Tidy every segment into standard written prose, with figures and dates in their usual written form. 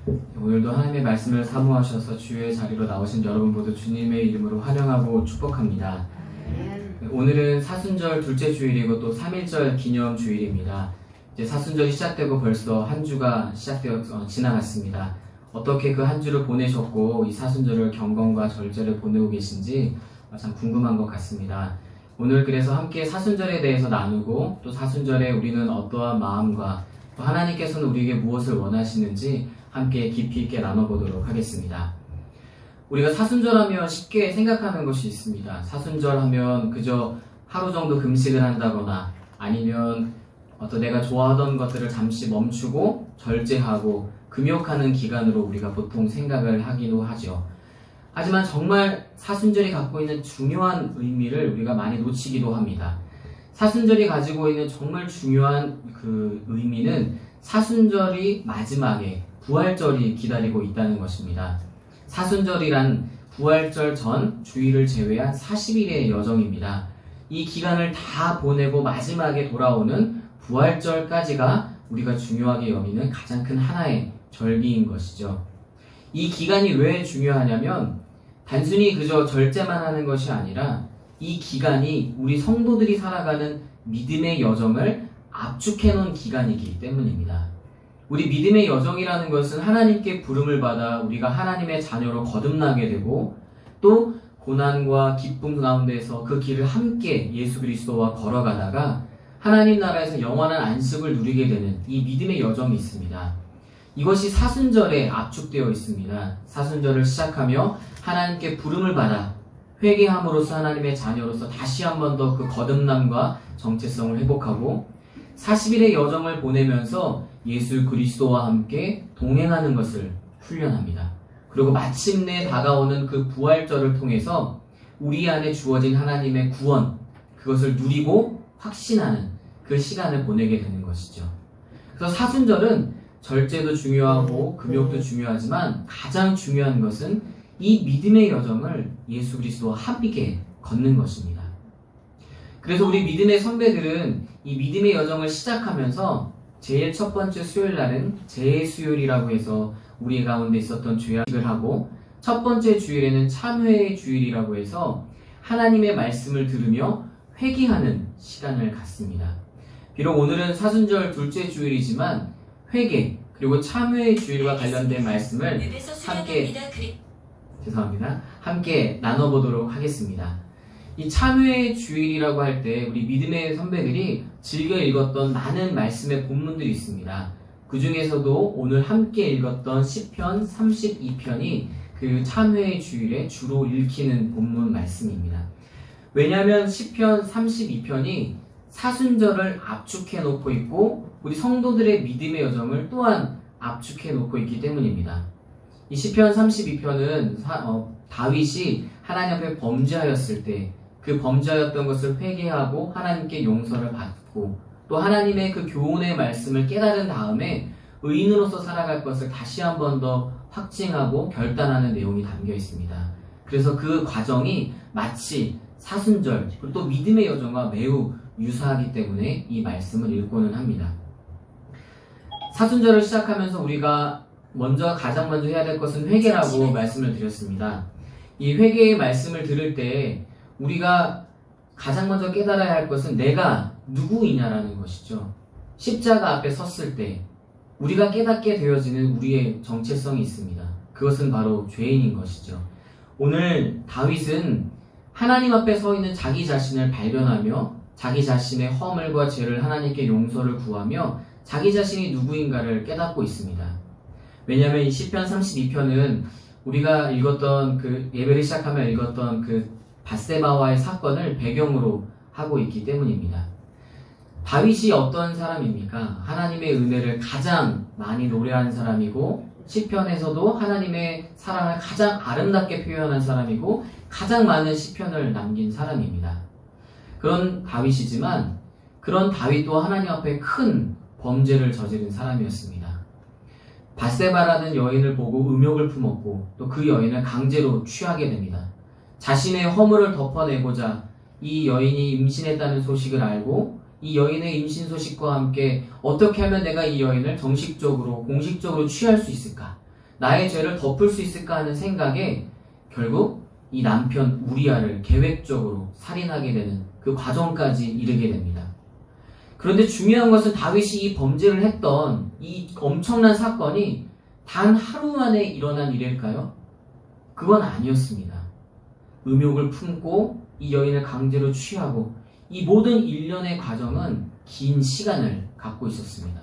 오늘도 하나님의 말씀을 사모하셔서 주의 자리로 나오신 여러분 모두 주님의 이름으로 환영하고 축복합니다. 오늘은 사순절 둘째 주일이고 또 3.1절 기념 주일입니다. 이제 사순절이 시작되고 벌써 한 주가 지나갔습니다. 어떻게 그 한 주를 보내셨고 이 사순절을 경건과 절제를 보내고 계신지 참 궁금한 것 같습니다. 오늘 그래서 함께 사순절에 대해서 나누고 또 사순절에 우리는 어떠한 마음과 또 하나님께서는 우리에게 무엇을 원하시는지 함께 깊이 있게 나눠보도록 하겠습니다. 우리가 사순절하면 쉽게 생각하는 것이 있습니다. 사순절하면 그저 하루 정도 금식을 한다거나 아니면 어떤 내가 좋아하던 것들을 잠시 멈추고 절제하고 금욕하는 기간으로 우리가 보통 생각을 하기도 하죠. 하지만 정말 사순절이 갖고 있는 중요한 의미를 우리가 많이 놓치기도 합니다. 사순절이 가지고 있는 정말 중요한 그 의미는 사순절이 마지막에 부활절이 기다리고 있다는 것입니다. 사순절이란 부활절 전 주일을 제외한 40일의 여정입니다. 이 기간을 다 보내고 마지막에 돌아오는 부활절까지가 우리가 중요하게 여기는 가장 큰 하나의 절기인 것이죠. 이 기간이 왜 중요하냐면 단순히 그저 절제만 하는 것이 아니라 이 기간이 우리 성도들이 살아가는 믿음의 여정을 압축해 놓은 기간이기 때문입니다. 우리 믿음의 여정이라는 것은 하나님께 부름을 받아 우리가 하나님의 자녀로 거듭나게 되고 또 고난과 기쁨 가운데서 그 길을 함께 예수 그리스도와 걸어가다가 하나님 나라에서 영원한 안식을 누리게 되는 이 믿음의 여정이 있습니다. 이것이 사순절에 압축되어 있습니다. 사순절을 시작하며 하나님께 부름을 받아 회개함으로써 하나님의 자녀로서 다시 한 번 더 그 거듭남과 정체성을 회복하고 40일의 여정을 보내면서 예수 그리스도와 함께 동행하는 것을 훈련합니다. 그리고 마침내 다가오는 그 부활절을 통해서 우리 안에 주어진 하나님의 구원, 그것을 누리고 확신하는 그 시간을 보내게 되는 것이죠. 그래서 사순절은 절제도 중요하고 금욕도 중요하지만 가장 중요한 것은 이 믿음의 여정을 예수 그리스도와 함께 걷는 것입니다. 그래서 우리 믿음의 선배들은 이 믿음의 여정을 시작하면서 제일 첫 번째 수요일 날은 제수요일이라고 해서 우리 가운데 있었던 죄악을 하고 첫 번째 주일에는 참회의 주일이라고 해서 하나님의 말씀을 들으며 회개하는 시간을 갖습니다. 비록 오늘은 사순절 둘째 주일이지만 회개 그리고 참회의 주일과 관련된 말씀을 함께 나눠보도록 하겠습니다. 이 참회의 주일이라고 할 때 우리 믿음의 선배들이 즐겨 읽었던 많은 말씀의 본문들이 있습니다. 그 중에서도 오늘 함께 읽었던 시편 32편이 그 참회의 주일에 주로 읽히는 본문 말씀입니다. 왜냐하면 시편 32편이 사순절을 압축해 놓고 있고 우리 성도들의 믿음의 여정을 또한 압축해 놓고 있기 때문입니다. 이 시편 32편은 다윗이 하나님 앞에 범죄하였을 때 그 범죄하였던 것을 회개하고 하나님께 용서를 받고 또 하나님의 그 교훈의 말씀을 깨달은 다음에 의인으로서 살아갈 것을 다시 한 번 더 확증하고 결단하는 내용이 담겨 있습니다. 그래서 그 과정이 마치 사순절 그리고 또 믿음의 여정과 매우 유사하기 때문에 이 말씀을 읽고는 합니다. 사순절을 시작하면서 우리가 가장 먼저 해야 될 것은 회개라고 말씀을 드렸습니다. 이 회개의 말씀을 들을 때 우리가 가장 먼저 깨달아야 할 것은 내가 누구이냐라는 것이죠. 십자가 앞에 섰을 때 우리가 깨닫게 되어지는 우리의 정체성이 있습니다. 그것은 바로 죄인인 것이죠. 오늘 다윗은 하나님 앞에 서 있는 자기 자신을 발견하며 자기 자신의 허물과 죄를 하나님께 용서를 구하며 자기 자신이 누구인가를 깨닫고 있습니다. 왜냐하면 이 시편 32편은 우리가 읽었던 그 예배를 시작하며 읽었던 그 밧세바와의 사건을 배경으로 하고 있기 때문입니다. 다윗이 어떤 사람입니까? 하나님의 은혜를 가장 많이 노래하는 사람이고 시편에서도 하나님의 사랑을 가장 아름답게 표현한 사람이고 가장 많은 시편을 남긴 사람입니다. 그런 다윗이지만 그런 다윗도 하나님 앞에 큰 범죄를 저지른 사람이었습니다. 밧세바라는 여인을 보고 음욕을 품었고 또 그 여인을 강제로 취하게 됩니다. 자신의 허물을 덮어내고자 이 여인이 임신했다는 소식을 알고 이 여인의 임신 소식과 함께 어떻게 하면 내가 이 여인을 정식적으로 공식적으로 취할 수 있을까? 나의 죄를 덮을 수 있을까 하는 생각에 결국 이 남편 우리아를 계획적으로 살인하게 되는 그 과정까지 이르게 됩니다. 그런데 중요한 것은 다윗이 이 범죄를 했던 이 엄청난 사건이 단 하루 만에 일어난 일일까요? 그건 아니었습니다. 음욕을 품고 이 여인을 강제로 취하고 이 모든 일련의 과정은 긴 시간을 갖고 있었습니다.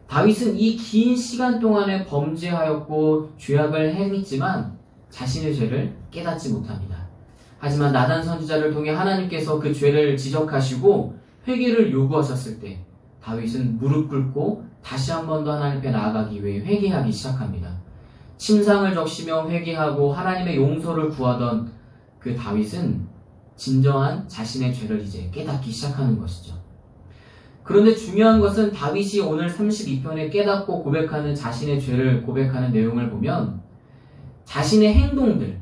다윗은 이 긴 시간 동안에 범죄하였고 죄악을 행했지만 자신의 죄를 깨닫지 못합니다. 하지만 나단 선지자를 통해 하나님께서 그 죄를 지적하시고 회개를 요구하셨을 때 다윗은 무릎 꿇고 다시 한 번 더 하나님 앞에 나아가기 위해 회개하기 시작합니다. 침상을 적시며 회개하고 하나님의 용서를 구하던 그 다윗은 진정한 자신의 죄를 이제 깨닫기 시작하는 것이죠. 그런데 중요한 것은 다윗이 오늘 32편에 깨닫고 고백하는 자신의 죄를 고백하는 내용을 보면 자신의 행동들,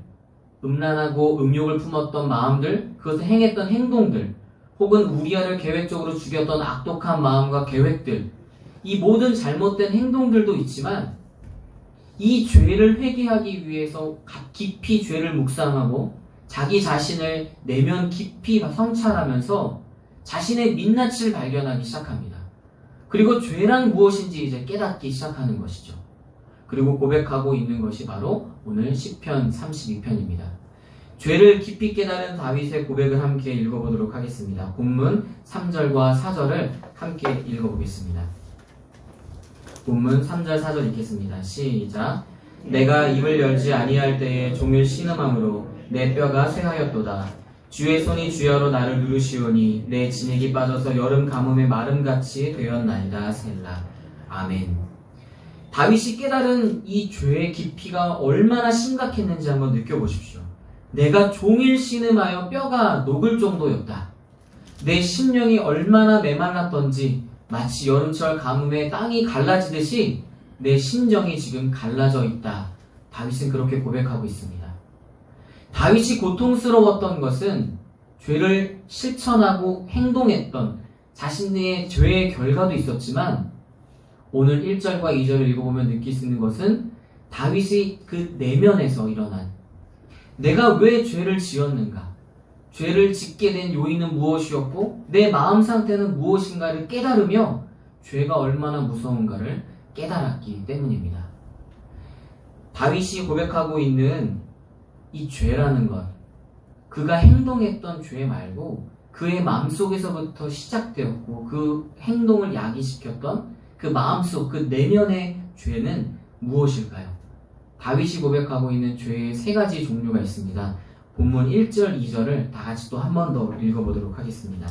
음란하고 음욕을 품었던 마음들, 그것을 행했던 행동들, 혹은 우리아를 계획적으로 죽였던 악독한 마음과 계획들, 이 모든 잘못된 행동들도 있지만 이 죄를 회개하기 위해서 깊이 죄를 묵상하고 자기 자신을 내면 깊이 성찰하면서 자신의 민낯을 발견하기 시작합니다. 그리고 죄란 무엇인지 이제 깨닫기 시작하는 것이죠. 그리고 고백하고 있는 것이 바로 오늘 시편 32편입니다. 죄를 깊이 깨달은 다윗의 고백을 함께 읽어보도록 하겠습니다. 본문 3절과 4절을 함께 읽어보겠습니다. 본문 3절 4절 읽겠습니다. 시작. 내가 입을 열지 아니할 때에 종일 신음함으로 내 뼈가 쇠하였도다. 주의 손이 주여로 나를 누르시오니 내 진액이 빠져서 여름 가뭄의 마름같이 되었나이다. 셀라. 아멘. 다윗이 깨달은 이 죄의 깊이가 얼마나 심각했는지 한번 느껴보십시오. 내가 종일 신음하여 뼈가 녹을 정도였다. 내 심령이 얼마나 메말랐던지 마치 여름철 가뭄에 땅이 갈라지듯이 내 심정이 지금 갈라져 있다. 다윗은 그렇게 고백하고 있습니다. 다윗이 고통스러웠던 것은 죄를 실천하고 행동했던 자신의 죄의 결과도 있었지만 오늘 1절과 2절을 읽어보면 느낄 수 있는 것은 다윗이 그 내면에서 일어난 내가 왜 죄를 지었는가? 죄를 짓게 된 요인은 무엇이었고 내 마음 상태는 무엇인가를 깨달으며 죄가 얼마나 무서운가를 깨달았기 때문입니다. 다윗이 고백하고 있는 이 죄라는 것, 그가 행동했던 죄 말고 그의 마음속에서부터 시작되었고 그 행동을 야기시켰던 그 마음속, 그 내면의 죄는 무엇일까요? 다윗이 고백하고 있는 죄의 세 가지 종류가 있습니다. 본문 1절, 2절을 다 같이 또 한 번 더 읽어보도록 하겠습니다.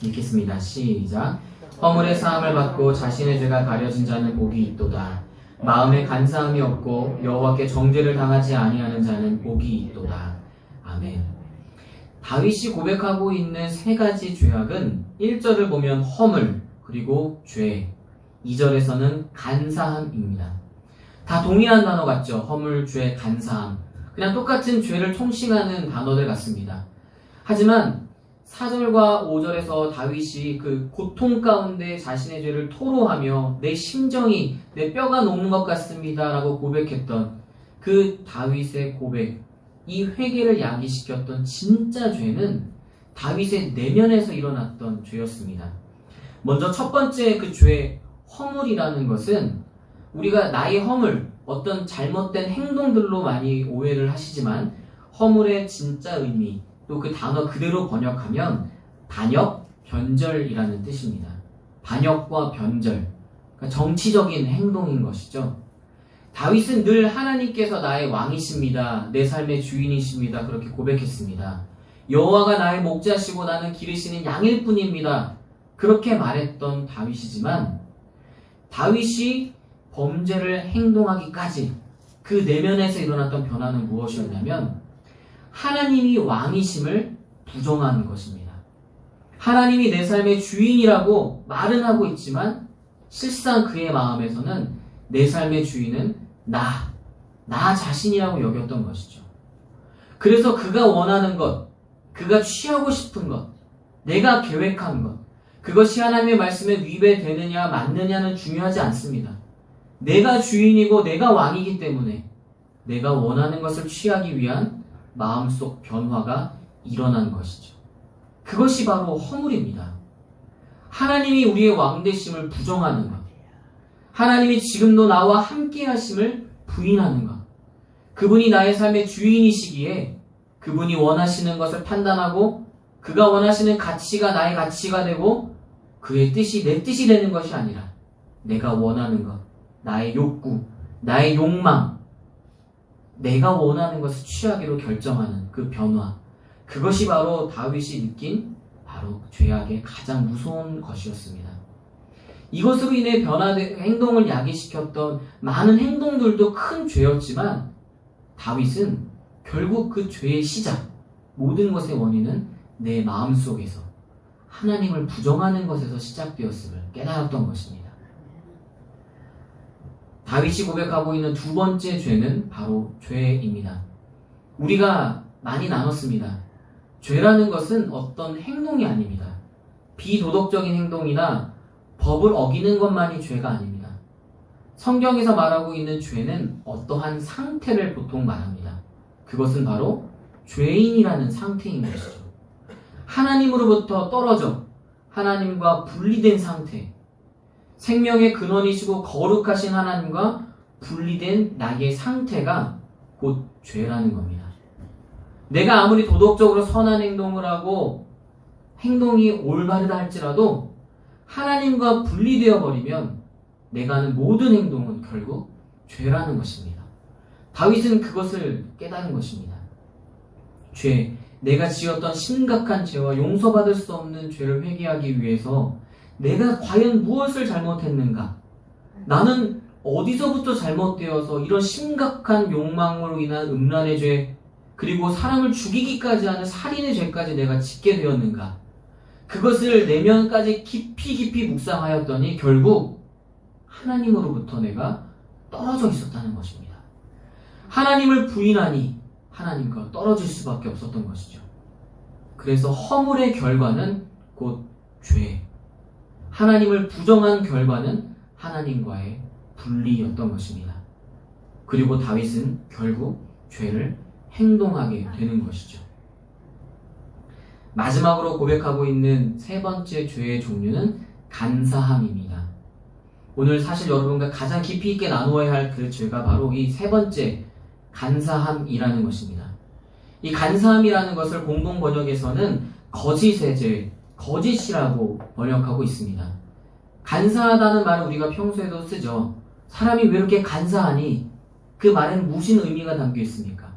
읽겠습니다. 시작. 허물의 사함을 받고 자신의 죄가 가려진 자는 복이 있도다. 마음에 간사함이 없고 여호와께 정죄를 당하지 아니하는 자는 복이 있도다. 아멘. 다윗이 고백하고 있는 세 가지 죄악은 1절을 보면 허물, 그리고 죄, 2절에서는 간사함입니다. 다 동일한 단어 같죠? 허물, 죄, 간사함. 그냥 똑같은 죄를 총칭하는 단어들 같습니다. 하지만 4절과 5절에서 다윗이 그 고통 가운데 자신의 죄를 토로하며 내 심정이 내 뼈가 녹는 것 같습니다 라고 고백했던 그 다윗의 고백, 이 회개를 야기시켰던 진짜 죄는 다윗의 내면에서 일어났던 죄였습니다. 먼저 첫 번째 그 죄, 허물이라는 것은 우리가 나의 허물, 어떤 잘못된 행동들로 많이 오해를 하시지만 허물의 진짜 의미, 또 그 단어 그대로 번역하면 반역, 변절이라는 뜻입니다. 반역과 변절, 그러니까 정치적인 행동인 것이죠. 다윗은 늘 하나님께서 나의 왕이십니다. 내 삶의 주인이십니다. 그렇게 고백했습니다. 여호와가 나의 목자시고 나는 기르시는 양일 뿐입니다. 그렇게 말했던 다윗이지만 다윗이 범죄를 행동하기까지 그 내면에서 일어났던 변화는 무엇이었냐면 하나님이 왕이심을 부정하는 것입니다. 하나님이 내 삶의 주인이라고 말은 하고 있지만 실상 그의 마음에서는 내 삶의 주인은 나 자신이라고 여겼던 것이죠. 그래서 그가 원하는 것, 그가 취하고 싶은 것, 내가 계획한 것, 그것이 하나님의 말씀에 위배되느냐 맞느냐는 중요하지 않습니다. 내가 주인이고 내가 왕이기 때문에 내가 원하는 것을 취하기 위한 마음속 변화가 일어난 것이죠. 그것이 바로 허물입니다. 하나님이 우리의 왕되심을 부정하는 것, 하나님이 지금도 나와 함께 하심을 부인하는 것, 그분이 나의 삶의 주인이시기에 그분이 원하시는 것을 판단하고 그가 원하시는 가치가 나의 가치가 되고 그의 뜻이 내 뜻이 되는 것이 아니라 내가 원하는 것, 나의 욕구, 나의 욕망, 내가 원하는 것을 취하기로 결정하는 그 변화, 그것이 바로 다윗이 느낀 바로 죄악의 가장 무서운 것이었습니다. 이것으로 인해 변화된 행동을 야기시켰던 많은 행동들도 큰 죄였지만 다윗은 결국 그 죄의 시작, 모든 것의 원인은 내 마음속에서 하나님을 부정하는 것에서 시작되었음을 깨달았던 것입니다. 다윗이 고백하고 있는 두 번째 죄는 바로 죄입니다. 우리가 많이 나눴습니다. 죄라는 것은 어떤 행동이 아닙니다. 비도덕적인 행동이나 법을 어기는 것만이 죄가 아닙니다. 성경에서 말하고 있는 죄는 어떠한 상태를 보통 말합니다. 그것은 바로 죄인이라는 상태인 것이죠. 하나님으로부터 떨어져 하나님과 분리된 상태, 생명의 근원이시고 거룩하신 하나님과 분리된 나의 상태가 곧 죄라는 겁니다. 내가 아무리 도덕적으로 선한 행동을 하고 행동이 올바르다 할지라도 하나님과 분리되어 버리면 내가 하는 모든 행동은 결국 죄라는 것입니다. 다윗은 그것을 깨달은 것입니다. 죄, 내가 지었던 심각한 죄와 용서받을 수 없는 죄를 회개하기 위해서 내가 과연 무엇을 잘못했는가? 나는 어디서부터 잘못되어서 이런 심각한 욕망으로 인한 음란의 죄, 그리고 사람을 죽이기까지 하는 살인의 죄까지 내가 짓게 되었는가? 그것을 내면까지 깊이 묵상하였더니 결국 하나님으로부터 내가 떨어져 있었다는 것입니다. 하나님을 부인하니 하나님과 떨어질 수밖에 없었던 것이죠. 그래서 허물의 결과는 곧 죄, 하나님을 부정한 결과는 하나님과의 분리였던 것입니다. 그리고 다윗은 결국 죄를 행동하게 되는 것이죠. 마지막으로 고백하고 있는 세 번째 죄의 종류는 간사함입니다. 오늘 사실 여러분과 가장 깊이 있게 나누어야 할 그 죄가 바로 이 세 번째 간사함이라는 것입니다. 이 간사함이라는 것을 공동 번역에서는 거짓의 죄, 거짓이라고 번역하고 있습니다. 간사하다는 말은 우리가 평소에도 쓰죠. 사람이 왜 이렇게 간사하니? 그 말에는 무슨 의미가 담겨 있습니까?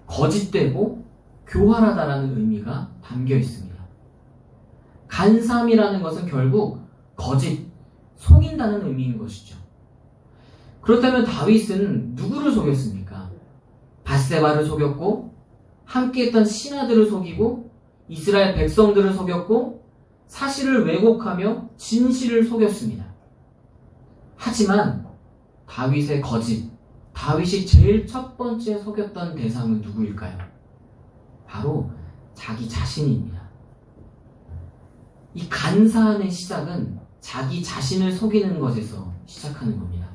거짓되고 교활하다라는 의미가 담겨 있습니다. 간사함이라는 것은 결국 거짓, 속인다는 의미인 것이죠. 그렇다면 다윗은 누구를 속였습니까? 밧세바를 속였고 함께했던 신하들을 속이고 이스라엘 백성들을 속였고 사실을 왜곡하며 진실을 속였습니다. 하지만 다윗의 거짓, 다윗이 제일 첫 번째 속였던 대상은 누구일까요? 바로 자기 자신입니다. 이 간사함의 시작은 자기 자신을 속이는 것에서 시작하는 겁니다.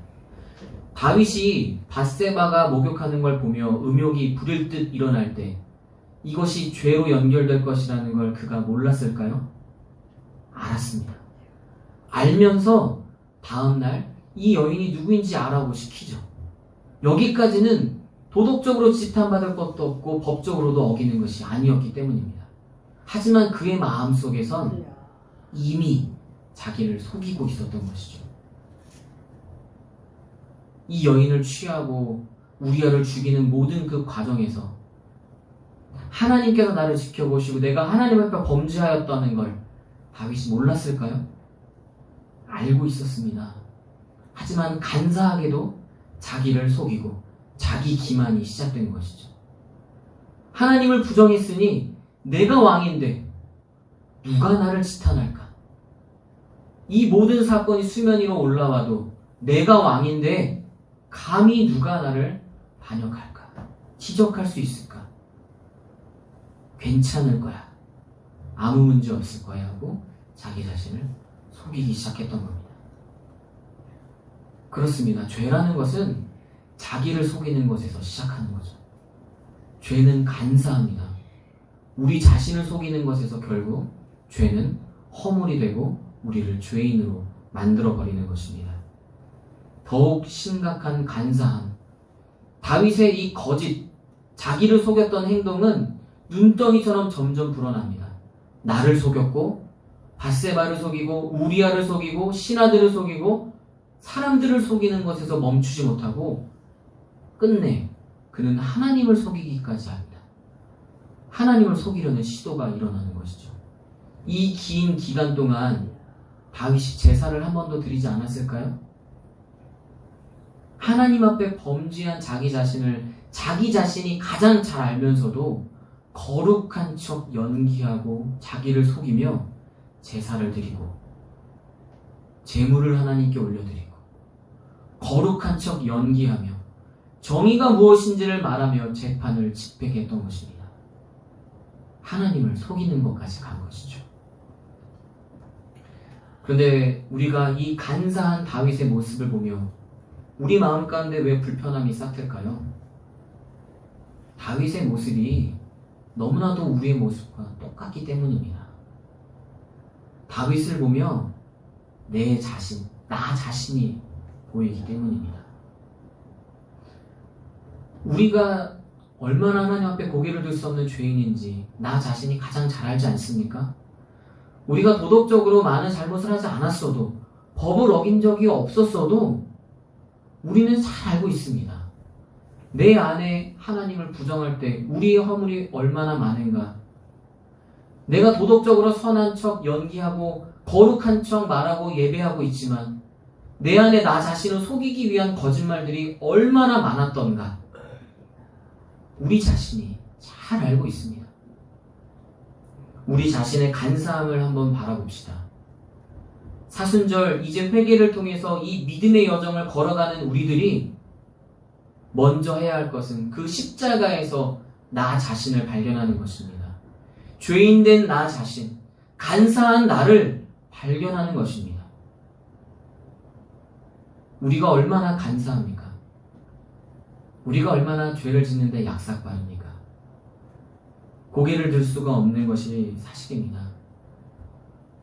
다윗이 밧세바가 목욕하는 걸 보며 음욕이 부릴 듯 일어날 때 이것이 죄로 연결될 것이라는 걸 그가 몰랐을까요? 알았습니다. 알면서 다음날 이 여인이 누구인지 알아보고 시키죠. 여기까지는 도덕적으로 지탄받을 것도 없고 법적으로도 어기는 것이 아니었기 때문입니다. 하지만 그의 마음속에선 이미 자기를 속이고 있었던 것이죠. 이 여인을 취하고 우리아를 죽이는 모든 그 과정에서 하나님께서 나를 지켜보시고 내가 하나님 앞에 범죄하였다는 걸 다윗이 몰랐을까요? 알고 있었습니다. 하지만 간사하게도 자기를 속이고 자기 기만이 시작된 것이죠. 하나님을 부정했으니 내가 왕인데 누가 나를 지탄할까? 이 모든 사건이 수면 위로 올라와도 내가 왕인데 감히 누가 나를 반역할까? 지적할 수 있을까? 괜찮을 거야. 아무 문제 없을 거야 하고 자기 자신을 속이기 시작했던 겁니다. 그렇습니다. 죄라는 것은 자기를 속이는 것에서 시작하는 거죠. 죄는 간사합니다. 우리 자신을 속이는 것에서 결국 죄는 허물이 되고 우리를 죄인으로 만들어버리는 것입니다. 더욱 심각한 간사함. 다윗의 이 거짓, 자기를 속였던 행동은 눈덩이처럼 점점 불어납니다. 나를 속였고 밧세바를 속이고 우리아를 속이고 신하들을 속이고 사람들을 속이는 것에서 멈추지 못하고 끝내 그는 하나님을 속이기까지 합니다. 하나님을 속이려는 시도가 일어나는 것이죠. 이 긴 기간 동안 다윗이 제사를 한 번도 드리지 않았을까요? 하나님 앞에 범죄한 자기 자신이 가장 잘 알면서도 거룩한 척 연기하고 자기를 속이며 제사를 드리고 제물을 하나님께 올려드리고 거룩한 척 연기하며 정의가 무엇인지를 말하며 재판을 집행했던 것입니다. 하나님을 속이는 것까지 간 것이죠. 그런데 우리가 이 간사한 다윗의 모습을 보며 우리 마음 가운데 왜 불편함이 싹틀까요? 다윗의 모습이 너무나도 우리의 모습과 똑같기 때문입니다. 다윗을 보며 나 자신이 보이기 때문입니다. 우리가 얼마나 하나님 앞에 고개를 들 수 없는 죄인인지 나 자신이 가장 잘 알지 않습니까? 우리가 도덕적으로 많은 잘못을 하지 않았어도 법을 어긴 적이 없었어도 우리는 잘 알고 있습니다. 내 안에 하나님을 부정할 때 우리의 허물이 얼마나 많은가. 내가 도덕적으로 선한 척 연기하고 거룩한 척 말하고 예배하고 있지만 내 안에 나 자신을 속이기 위한 거짓말들이 얼마나 많았던가. 우리 자신이 잘 알고 있습니다. 우리 자신의 간사함을 한번 바라봅시다. 사순절 이제 회개를 통해서 이 믿음의 여정을 걸어가는 우리들이 먼저 해야 할 것은 그 십자가에서 나 자신을 발견하는 것입니다. 죄인된 나 자신, 간사한 나를 발견하는 것입니다. 우리가 얼마나 간사합니까? 우리가 얼마나 죄를 짓는데 약삭빠릅니까? 고개를 들 수가 없는 것이 사실입니다.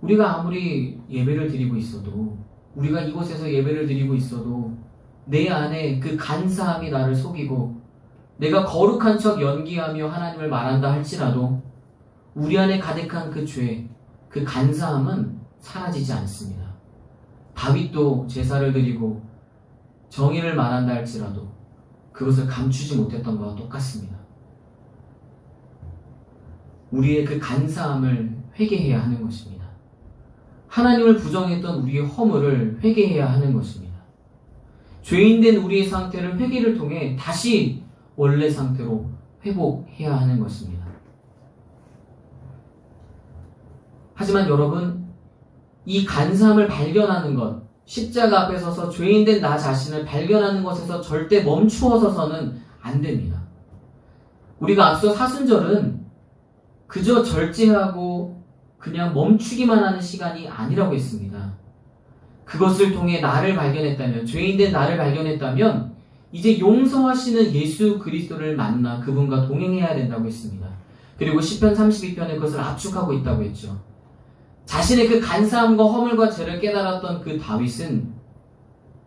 우리가 아무리 예배를 드리고 있어도, 우리가 이곳에서 예배를 드리고 있어도 내 안에 그 간사함이 나를 속이고 내가 거룩한 척 연기하며 하나님을 말한다 할지라도 우리 안에 가득한 그 죄, 그 간사함은 사라지지 않습니다. 다윗도 제사를 드리고 정의를 말한다 할지라도 그것을 감추지 못했던 것과 똑같습니다. 우리의 그 간사함을 회개해야 하는 것입니다. 하나님을 부정했던 우리의 허물을 회개해야 하는 것입니다. 죄인된 우리의 상태를 회개를 통해 다시 원래 상태로 회복해야 하는 것입니다. 하지만 여러분, 이 간사함을 발견하는 것, 십자가 앞에 서서 죄인된 나 자신을 발견하는 것에서 절대 멈추어서는 안 됩니다. 우리가 앞서 사순절은 그저 절제하고 그냥 멈추기만 하는 시간이 아니라고 했습니다. 그것을 통해 나를 발견했다면, 죄인된 나를 발견했다면 이제 용서하시는 예수 그리스도를 만나 그분과 동행해야 된다고 했습니다. 그리고 시편 32편에 그것을 압축하고 있다고 했죠. 자신의 그 간사함과 허물과 죄를 깨달았던 그 다윗은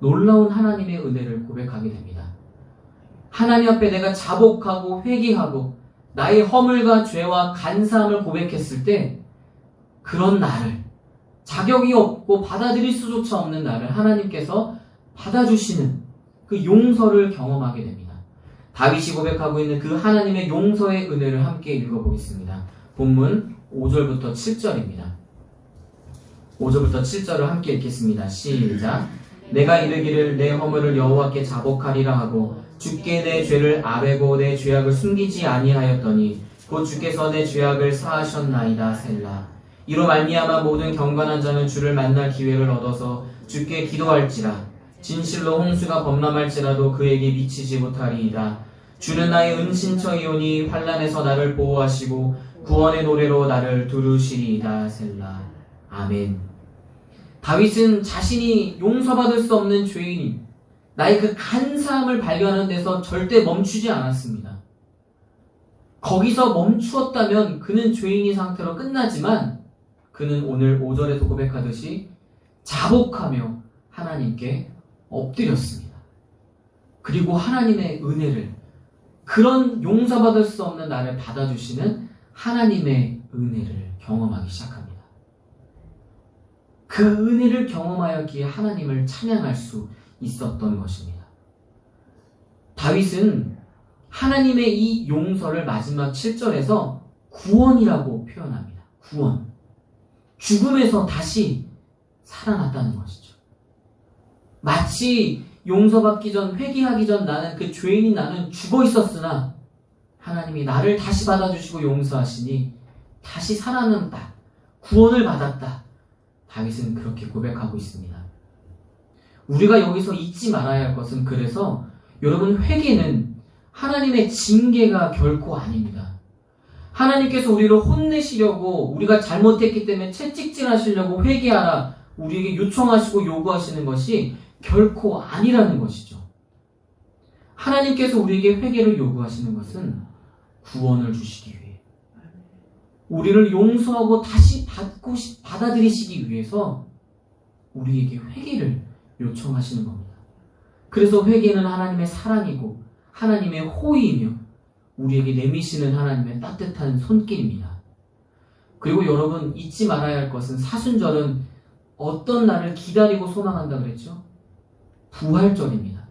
놀라운 하나님의 은혜를 고백하게 됩니다. 하나님 앞에 내가 자복하고 회개하고 나의 허물과 죄와 간사함을 고백했을 때 그런 나를, 자격이 없고 받아들일 수조차 없는 나를 하나님께서 받아주시는 그 용서를 경험하게 됩니다. 다윗이 고백하고 있는 그 하나님의 용서의 은혜를 함께 읽어보겠습니다. 본문 5절부터 7절입니다. 5절부터 7절을 함께 읽겠습니다. 시작. 내가 이르기를 내 허물을 여호와께 자복하리라 하고 주께 내 죄를 아뢰고 내 죄악을 숨기지 아니하였더니 곧 주께서 내 죄악을 사하셨나이다. 셀라. 이로 말미암아 모든 경건한 자는 주를 만날 기회를 얻어서 주께 기도할지라. 진실로 홍수가 범람할지라도 그에게 미치지 못하리이다. 주는 나의 은신처이오니 환난에서 나를 보호하시고 구원의 노래로 나를 두루시리이다. 셀라. 아멘. 다윗은 자신이 용서받을 수 없는 죄인이 나의 그 간사함을 발견하는 데서 절대 멈추지 않았습니다. 거기서 멈추었다면 그는 죄인의 상태로 끝나지만 그는 오늘 5절에서 고백하듯이 자복하며 하나님께 엎드렸습니다. 그리고 하나님의 은혜를, 그런 용서받을 수 없는 나를 받아주시는 하나님의 은혜를 경험하기 시작합니다. 그 은혜를 경험하였기에 하나님을 찬양할 수 있었던 것입니다. 다윗은 하나님의 이 용서를 마지막 7절에서 구원이라고 표현합니다. 구원. 죽음에서 다시 살아났다는 것이죠. 마치 용서받기 전, 회개하기 전 나는, 그 죄인인 나는 죽어 있었으나 하나님이 나를 다시 받아주시고 용서하시니 다시 살아난다. 구원을 받았다. 다윗은 그렇게 고백하고 있습니다. 우리가 여기서 잊지 말아야 할 것은, 그래서 여러분, 회개는 하나님의 징계가 결코 아닙니다. 하나님께서 우리를 혼내시려고, 우리가 잘못했기 때문에 채찍질하시려고 회개하라 우리에게 요청하시고 요구하시는 것이 결코 아니라는 것이죠. 하나님께서 우리에게 회개를 요구하시는 것은 구원을 주시기 위해, 우리를 용서하고 다시 받아들이시기 위해서 우리에게 회개를 요청하시는 겁니다. 그래서 회개는 하나님의 사랑이고 하나님의 호의이며 우리에게 내미시는 하나님의 따뜻한 손길입니다. 그리고 여러분, 잊지 말아야 할 것은, 사순절은 어떤 날을 기다리고 소망한다 그랬죠? 부활절입니다.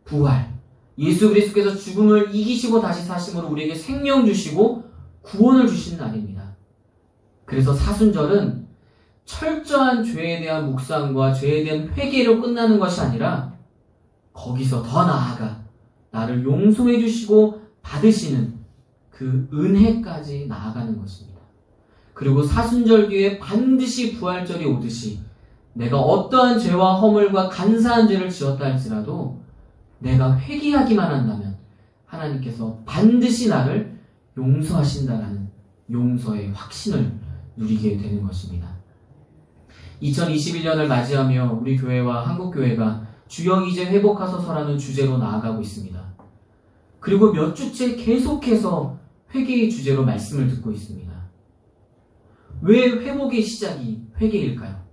부활. 예수 그리스도께서 죽음을 이기시고 다시 사심으로 우리에게 생명 주시고 구원을 주시는 날입니다. 그래서 사순절은 철저한 죄에 대한 묵상과 죄에 대한 회개로 끝나는 것이 아니라 거기서 더 나아가 나를 용서해 주시고 받으시는 그 은혜까지 나아가는 것입니다. 그리고 사순절 뒤에 반드시 부활절이 오듯이 내가 어떠한 죄와 허물과 간사한 죄를 지었다 할지라도 내가 회개하기만 한다면 하나님께서 반드시 나를 용서하신다라는 용서의 확신을 누리게 되는 것입니다. 2021년을 맞이하며 우리 교회와 한국교회가 주여 이제 회복하소서라는 주제로 나아가고 있습니다. 그리고 몇 주째 계속해서 회개의 주제로 말씀을 듣고 있습니다. 왜 회복의 시작이 회개일까요?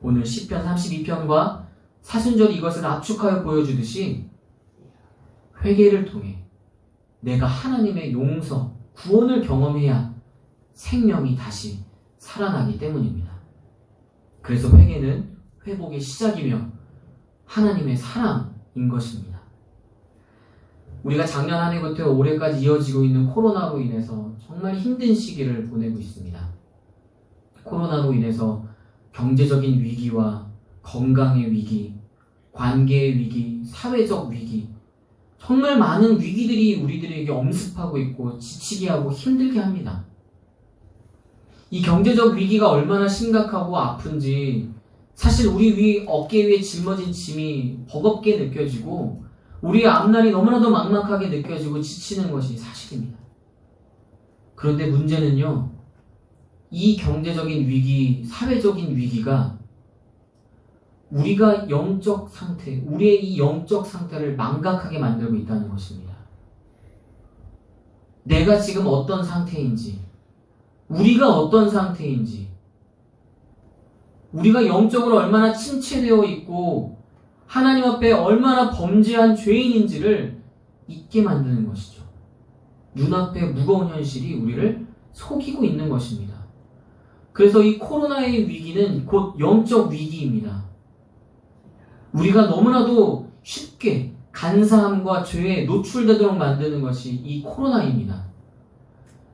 오늘 시편 32편과 사순절이 이것을 압축하여 보여주듯이 회개를 통해 내가 하나님의 용서, 구원을 경험해야 생명이 다시 살아나기 때문입니다. 그래서 회개는 회복의 시작이며 하나님의 사랑인 것입니다. 우리가 작년 한 해부터 올해까지 이어지고 있는 코로나로 인해서 정말 힘든 시기를 보내고 있습니다. 코로나로 인해서 경제적인 위기와 건강의 위기, 관계의 위기, 사회적 위기, 정말 많은 위기들이 우리들에게 엄습하고 있고 지치게 하고 힘들게 합니다. 이 경제적 위기가 얼마나 심각하고 아픈지 사실 우리 어깨 위에 짊어진 짐이 버겁게 느껴지고 우리의 앞날이 너무나도 막막하게 느껴지고 지치는 것이 사실입니다. 그런데 문제는요, 이 경제적인 위기, 사회적인 위기가 우리가 영적 상태, 우리의 이 영적 상태를 망각하게 만들고 있다는 것입니다. 내가 지금 어떤 상태인지, 우리가 어떤 상태인지, 우리가 영적으로 얼마나 침체되어 있고 하나님 앞에 얼마나 범죄한 죄인인지를 잊게 만드는 것이죠. 눈앞에 무거운 현실이 우리를 속이고 있는 것입니다. 그래서 이 코로나의 위기는 곧 영적 위기입니다. 우리가 너무나도 쉽게 간사함과 죄에 노출되도록 만드는 것이 이 코로나입니다.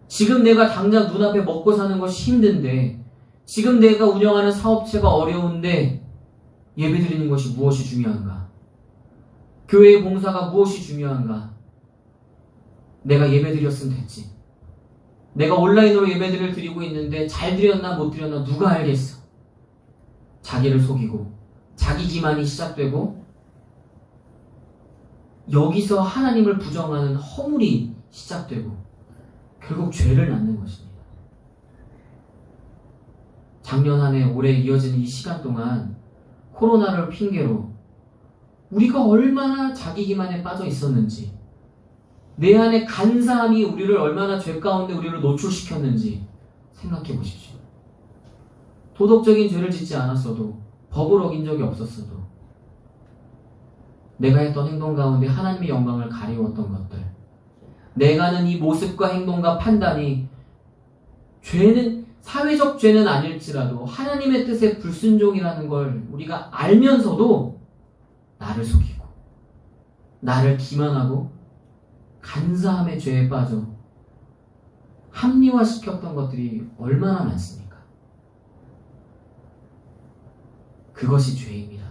지금 내가 당장 눈앞에 먹고 사는 것이 힘든데, 지금 내가 운영하는 사업체가 어려운데 예배드리는 것이 무엇이 중요한가? 교회의 봉사가 무엇이 중요한가? 내가 예배드렸으면 됐지. 내가 온라인으로 예배들을 드리고 있는데 잘 드렸나 못 드렸나 누가 알겠어? 자기를 속이고 자기 기만이 시작되고 여기서 하나님을 부정하는 허물이 시작되고 결국 죄를 낳는 것입니다. 작년 한 해 올해 이어지는 이 시간 동안 코로나를 핑계로 우리가 얼마나 자기 기만에 빠져 있었는지, 내 안에 간사함이 우리를 얼마나 죄 가운데 우리를 노출시켰는지 생각해 보십시오. 도덕적인 죄를 짓지 않았어도, 법을 어긴 적이 없었어도, 내가 했던 행동 가운데 하나님의 영광을 가리웠던 것들, 내가 하는 이 모습과 행동과 판단이 죄는, 사회적 죄는 아닐지라도 하나님의 뜻에 불순종이라는 걸 우리가 알면서도 나를 속이고 나를 기만하고 간사함의 죄에 빠져 합리화시켰던 것들이 얼마나 많습니까? 그것이 죄입니다.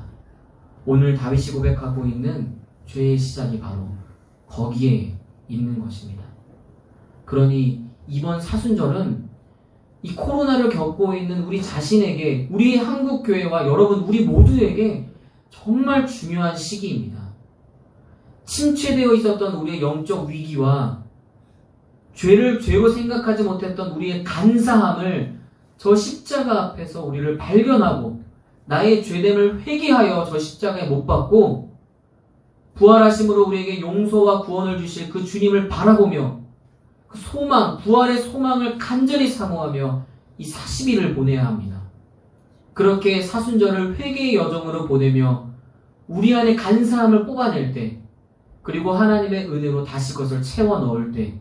오늘 다윗이 고백하고 있는 죄의 시작이 바로 거기에 있는 것입니다. 그러니 이번 사순절은 이 코로나를 겪고 있는 우리 자신에게, 우리 한국교회와 여러분 우리 모두에게 정말 중요한 시기입니다. 침체되어 있었던 우리의 영적 위기와 죄를 죄로 생각하지 못했던 우리의 간사함을 저 십자가 앞에서 우리를 발견하고 나의 죄됨을 회개하여 저 십자가에 못 박고 부활하심으로 우리에게 용서와 구원을 주실 그 주님을 바라보며 그 소망, 부활의 소망을 간절히 사모하며 이 40일을 보내야 합니다. 그렇게 사순절을 회개의 여정으로 보내며 우리 안에 간사함을 뽑아낼 때, 그리고 하나님의 은혜로 다시 그것을 채워 넣을 때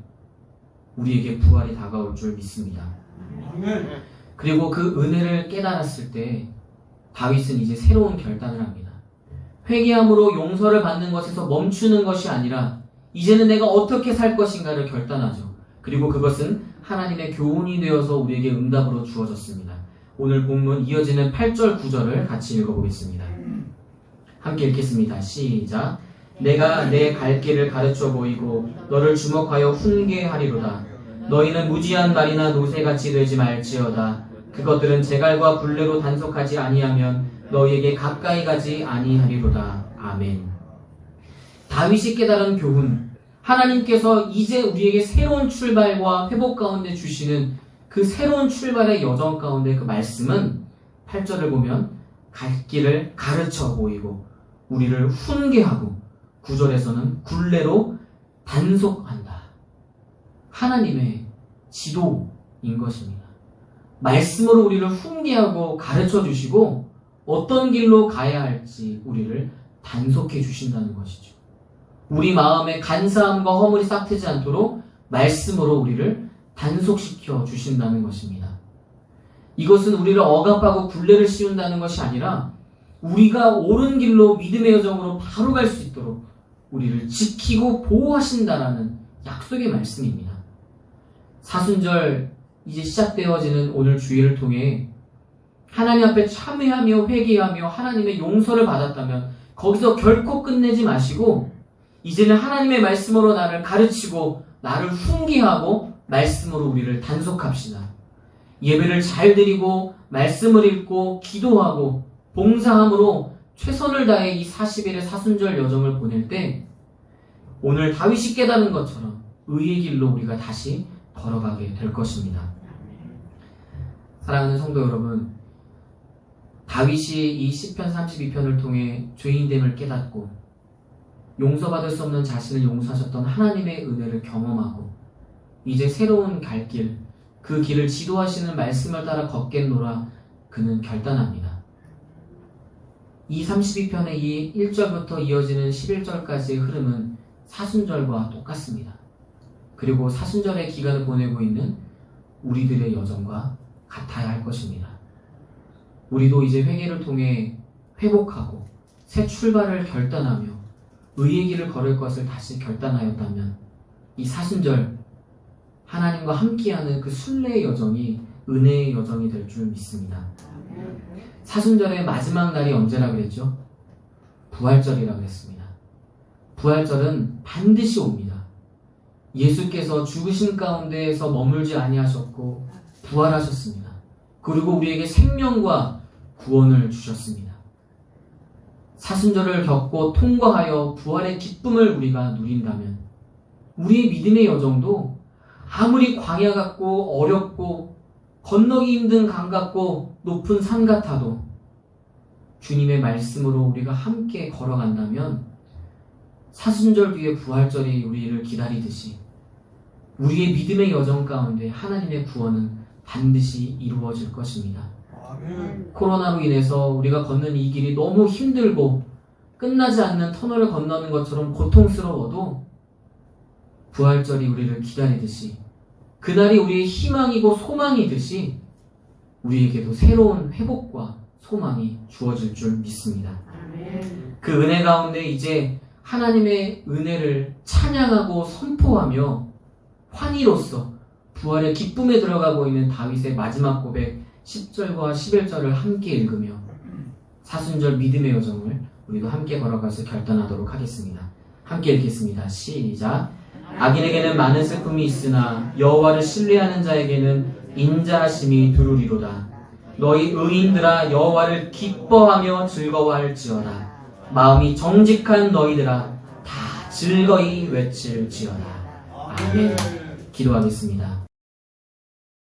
우리에게 부활이 다가올 줄 믿습니다. 그리고 그 은혜를 깨달았을 때 다윗은 이제 새로운 결단을 합니다. 회개함으로 용서를 받는 것에서 멈추는 것이 아니라 이제는 내가 어떻게 살 것인가를 결단하죠. 그리고 그것은 하나님의 교훈이 되어서 우리에게 응답으로 주어졌습니다. 오늘 본문 이어지는 8절 9절을 같이 읽어보겠습니다. 함께 읽겠습니다. 시작. 내가 내 갈 길을 가르쳐 보이고 너를 주목하여 훈계하리로다. 너희는 무지한 말이나 노새같이 되지 말지어다. 그것들은 제갈과 굴레로 단속하지 아니하면 너희에게 가까이 가지 아니하리로다. 아멘. 다윗이 깨달은 교훈, 하나님께서 이제 우리에게 새로운 출발과 회복 가운데 주시는 그 새로운 출발의 여정 가운데 그 말씀은 8절을 보면 갈 길을 가르쳐 보이고 우리를 훈계하고 9절에서는 굴레로 단속한다. 하나님의 지도인 것입니다. 말씀으로 우리를 훈계하고 가르쳐 주시고 어떤 길로 가야 할지 우리를 단속해 주신다는 것이죠. 우리 마음의 간사함과 허물이 싹트지 않도록 말씀으로 우리를 단속시켜 주신다는 것입니다. 이것은 우리를 억압하고 굴레를 씌운다는 것이 아니라 우리가 옳은 길로 믿음의 여정으로 바로 갈 수 있도록 우리를 지키고 보호하신다라는 약속의 말씀입니다. 사순절 이제 시작되어지는 오늘 주일을 통해 하나님 앞에 참회하며 회개하며 하나님의 용서를 받았다면 거기서 결코 끝내지 마시고 이제는 하나님의 말씀으로 나를 가르치고 나를 훈계하고 말씀으로 우리를 단속합시다. 예배를 잘 드리고 말씀을 읽고 기도하고 봉사함으로 최선을 다해 이 40일의 사순절 여정을 보낼 때 오늘 다윗이 깨달은 것처럼 의의 길로 우리가 다시 걸어가게 될 것입니다. 사랑하는 성도 여러분, 다윗이 이 시편 32편을 통해 죄인됨을 깨닫고 용서받을 수 없는 자신을 용서하셨던 하나님의 은혜를 경험하고 이제 새로운 갈 길, 그 길을 지도하시는 말씀을 따라 걷겠노라 그는 결단합니다. 이 32편의 이 1절부터 이어지는 11절까지의 흐름은 사순절과 똑같습니다. 그리고 사순절의 기간을 보내고 있는 우리들의 여정과 같아야 할 것입니다. 우리도 이제 회개를 통해 회복하고 새 출발을 결단하며 의의 길을 걸을 것을 다시 결단하였다면 이 사순절 하나님과 함께하는 그 순례의 여정이 은혜의 여정이 될 줄 믿습니다. 사순절의 마지막 날이 언제라 그랬죠? 부활절이라 그랬습니다. 부활절은 반드시 옵니다. 예수께서 죽으신 가운데에서 머물지 아니하셨고 부활하셨습니다. 그리고 우리에게 생명과 구원을 주셨습니다. 사순절을 겪고 통과하여 부활의 기쁨을 우리가 누린다면 우리의 믿음의 여정도 아무리 광야 같고 어렵고 건너기 힘든 강 같고 높은 산 같아도 주님의 말씀으로 우리가 함께 걸어간다면 사순절 뒤에 부활절이 우리를 기다리듯이 우리의 믿음의 여정 가운데 하나님의 구원은 반드시 이루어질 것입니다. 코로나로 인해서 우리가 걷는 이 길이 너무 힘들고 끝나지 않는 터널을 건너는 것처럼 고통스러워도 부활절이 우리를 기다리듯이 그날이 우리의 희망이고 소망이듯이 우리에게도 새로운 회복과 소망이 주어질 줄 믿습니다. 그 은혜 가운데 이제 하나님의 은혜를 찬양하고 선포하며 환희로서 부활의 기쁨에 들어가고 있는 다윗의 마지막 고백 10절과 11절을 함께 읽으며 사순절 믿음의 여정을 우리도 함께 걸어가서 결단하도록 하겠습니다. 함께 읽겠습니다. 시작. 악인에게는 많은 슬픔이 있으나 여호와를 신뢰하는 자에게는 인자하심이 두루리로다. 너희 의인들아 여호와를 기뻐하며 즐거워할지어다. 마음이 정직한 너희들아 다 즐거이 외칠지어다. 아멘. 기도하겠습니다.